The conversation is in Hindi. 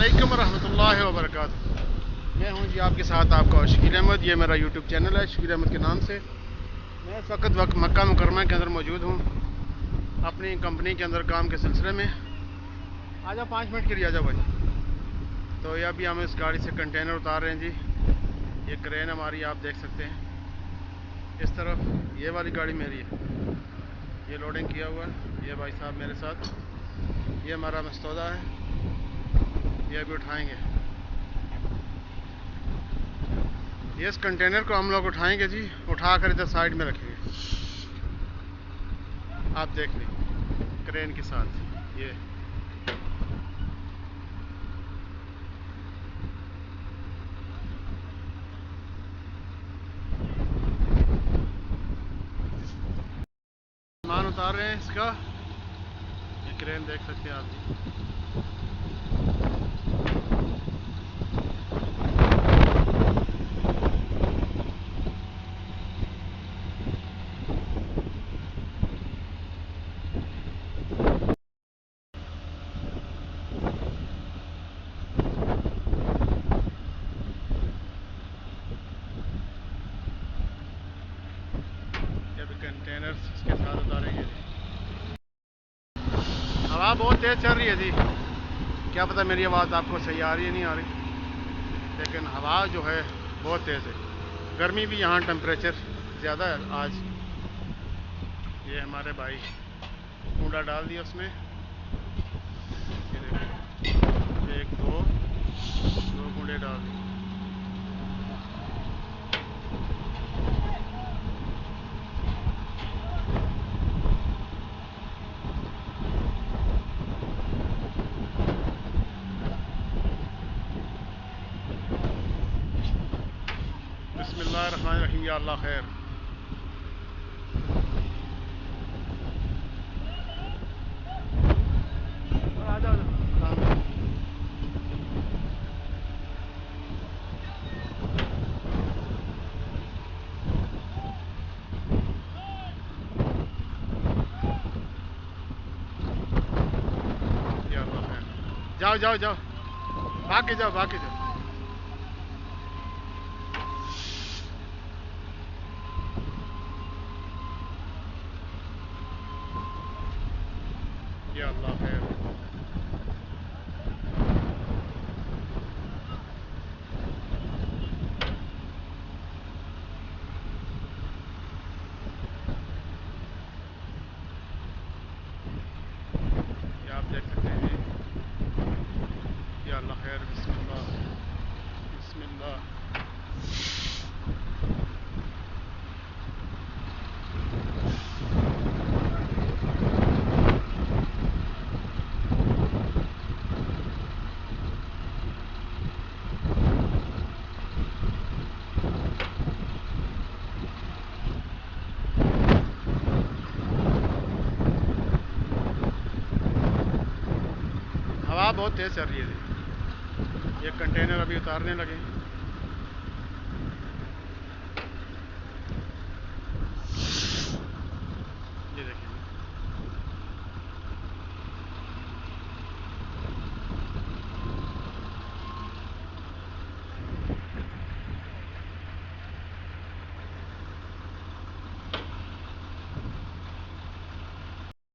अस्सलामुअलैकुम रहमतुल्लाहि व बरकातुहू। मैं हूं जी आपके साथ आपका शकील अहमद। ये मेरा यूट्यूब चैनल है शकील अहमद के नाम से। मैं इस वक्त मक्का मुकरमा के अंदर मौजूद हूं अपनी कंपनी के अंदर काम के सिलसिले में। आ जाओ 5 मिनट के लिए, आ जाओ भाई। तो ये अभी हम इस गाड़ी से कंटेनर उतार रहे हैं जी। ये क्रेन हमारी आप देख सकते हैं। इस तरफ ये वाली गाड़ी मेरी है, ये लोडिंग किया हुआ है। ये भाई साहब मेरे साथ, ये हमारा मस्तौदा है, ये अभी उठाएंगे। ये इस कंटेनर को हम लोग उठाएंगे जी, उठाकर इधर साइड में रखेंगे। आप देख लें क्रेन के साथ ये सामान उतार रहे हैं इसका। ये क्रेन देख सकते हैं आप जी। कंटेनर इसके साथ उतारेंगे। हवा बहुत तेज़ चल रही है जी। क्या पता मेरी आवाज़ आपको सही आ रही है नहीं आ रही, लेकिन हवा जो है बहुत तेज़ है। गर्मी भी यहाँ टेम्परेचर ज़्यादा है आज। ये हमारे भाई कूड़ा डाल दिया उसमें। एक दो कूड़े डाल दिए। बिस्मिल्लाहिर्रहमानिर्रहीम, या अल्लाह खैर। जाओ जाओ जाओ, भाग के जाओ, भाग के जाओ। या अल्लाह खैर। ये आप देख सकते हैं जी। या अल्लाह खैर। बिस्मिल्लाह बिस्मिल्लाह। हवा बहुत तेज़ चल रही है जी। ये कंटेनर अभी उतारने लगे।